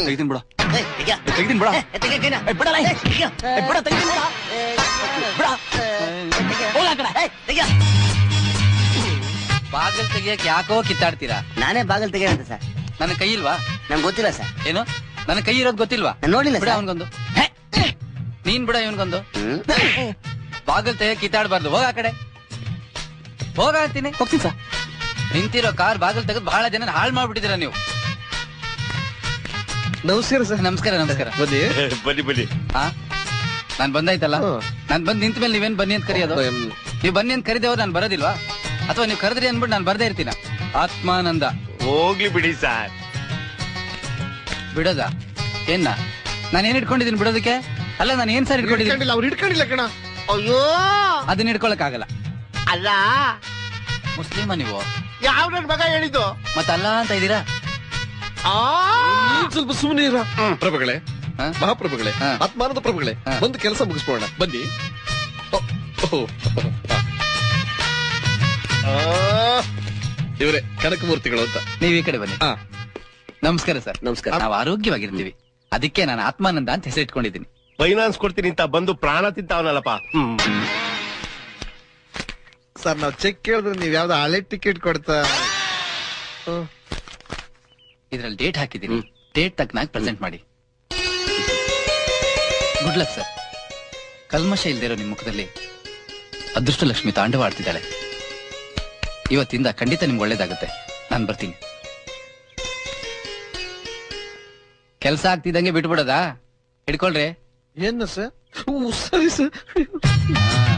ತೆಗ್ದಿನ್ ಬಿಡ ತೆಗ್ದಿನ್ ಬಿಡ ಬಿಡಲ್ಲ ಬಿಡ ತೆಗ್ದಿನ್ ಬಿಡ ಹೋಗ ಆ ಕಡೆ. ಬಾಗಿಲ್ ತೆಗಿಯಕ್ ಯಾಕೋ ಕಿತ್ತಾಡ್ತೀರಾ? ನಾನೇ ಬಾಗಿಲು ತೆಗಿಯೋಂತ ಸರ್. ನನ್ನ ಕೈ ಇಲ್ವಾ? ನಂಗೆ ಗೊತ್ತಿಲ್ಲ ಸರ್. ಏನು ನನ್ನ ಕೈ ಇರೋದ್ ಗೊತ್ತಿಲ್ವಾ? ನಾನ್ ನೋಡಿಲ್ಲ ಬಿಡ ಸರ್. ಅವನ್ಗೊಂದು. ನೀನ್ ಬಿಡ ಇವನ್ಗೊಂದು. ಬಾಗಿಲ್ ತೆಗಿಯಕ್ ಕಿತ್ತಾಡ್ಬಾರ್ದು. ಹೋಗ ಆ ಕಡೆ ಹೋಗ ಅಂತೀನಿ. ಹೋಗ್ತೀನಿ ಸರ್. ನಿಂತಿರೋ ಕಾರ್ ಬಾಗಿಲ್ ತೆಗೆದು ಬಹಳ ಜನ ಹಾಳು ಮಾಡ್ಬಿಟ್ಟಿದ್ದೀರಾ ನೀವು. ನಮಸ್ಕಾರ ಸರ್. ನಮಸ್ಕಾರ ನಮಸ್ಕಾರ. ಬನ್ನಿ ಬನ್ನಿ ಬನ್ನಿ. ಹಾ ನಾನ್ ಬಂದಾಯ್ತಲ್ಲ. ನಾನ್ ಬಂದ್ ನಿಂತ ಮೇಲೆ ನೀವೇನ್ ಬನ್ನಿ ಅಂತ ಕರೆಯೋದು? ನೀವ್ ಬನ್ನಿ ಅಂತ ಕರಿದೇವ್ರು ನಾನ್ ಬರೋದಿಲ್ವಾ? ಅಥವಾ ನೀವ್ ಕರೆದ್ರಿ ಅನ್ಬಿಟ್ಟು ನಾನ್ ಬರ್ದೇ ಇರ್ತೀನ? ಆತ್ಮಾನಂದ. ಹೋಗ್ಲಿ ಬಿಡಿ ಸರ್. ಬಿಡೋದ ಏನ? ನಾನು ಏನ್ ಇಟ್ಕೊಂಡಿದ್ದೀನಿ ಬಿಡೋದಕ್ಕೆ? ಅಲ್ಲ ನಾನು ಏನ್ ಸರ್ ಇಟ್ಕೊಂಡಿದ್ದೀನಿ? ಅವ್ರು ಹಿಡ್ಕೊಂಡಿಲ್ಲ ಕಣ. ಅಯ್ಯೋ ಅದನ್ನ ಇಟ್ಕೊಳಕ್ ಆಗಲ್ಲ. ಅಲ್ಲ, ಮುಸ್ಲಿಮ ನೀವು? ಯಾವ ನನ್ ಮಗ ಹೇಳಿದ್ದು? ಮತ್ತಲ್ಲ ಅಂತ ಇದೀರಾ? ನೀನ್ ಸ್ವಲ್ಪ ಸುಮ್ಮನೆ ಇರ. ಪ್ರಭುಗಳೇ, ಹಾ? ಮಹಾಪ್ರಭುಗಳೇ, ಹಾ. ಆತ್ಮಾನಂದ ಪ್ರಭುಗಳೇ, ಹಾ. ಒಂದು ಕೆಲಸ ಮುಗಿಸ್ಬೋಣ ಬನ್ನಿ. ಇವರೇ ಕನಕಮೂರ್ತಿಗಳು ಅಂತ. ನೀವ್ ಈ ಕಡೆ ಬನ್ನಿ. ಹಾ. ನಮಸ್ಕಾರ ಸರ್. ನಮಸ್ಕಾರ. ನಾವು ಆರೋಗ್ಯವಾಗಿರ್ತೀವಿ, ಅದಕ್ಕೆ ನಾನು ಆತ್ಮಾನಂದ ಅಂತ ಹೆಸರು ಇಟ್ಕೊಂಡಿದ್ದೀನಿ. ಫೈನಾನ್ಸ್ ಕೊಡ್ತೀನಿ ಅಂತ ಬಂದು ಪ್ರಾಣ ತಿಂತಾವನಲ್ಲಪ್ಪ. ಸರ್ ನಾವ್ ಚೆಕ್ ಕೇಳಿದ್ರೆ ನೀವ್ ಯಾವ್ದು ಹಳೆ ಟಿಕೆಟ್ ಕೊಡ್ತಾ? ಇದ್ರಲ್ಲಿ ಡೇಟ್ ಹಾಕಿದ್ದೀನಿ. ಡೇಟ್ ತಕ್ಕನಾಗಿ ಪ್ರೆಸೆಂಟ್ ಮಾಡಿ. Good luck sir. ಕಲ್ಮಶ ಇಲ್ದಿರೋ ನಿಮ್ ಮುಖದಲ್ಲಿ ಅದೃಷ್ಟ ಲಕ್ಷ್ಮಿ ತಾಂಡವ ಆಡ್ತಿದ್ದಾಳೆ. ಇವತ್ತಿಂದ ಖಂಡಿತ ನಿಮ್ಗೆ ಒಳ್ಳೇದಾಗುತ್ತೆ. ನಾನ್ ಬರ್ತೀನಿ. ಕೆಲಸ ಆಗ್ತಿದ್ದಂಗೆ ಬಿಟ್ಬಿಡೋದಾ? ಹಿಡ್ಕೊಳ್ರಿ. ಏನು ಸರ್? ಸರಿ ಸರ್. ಹಾ.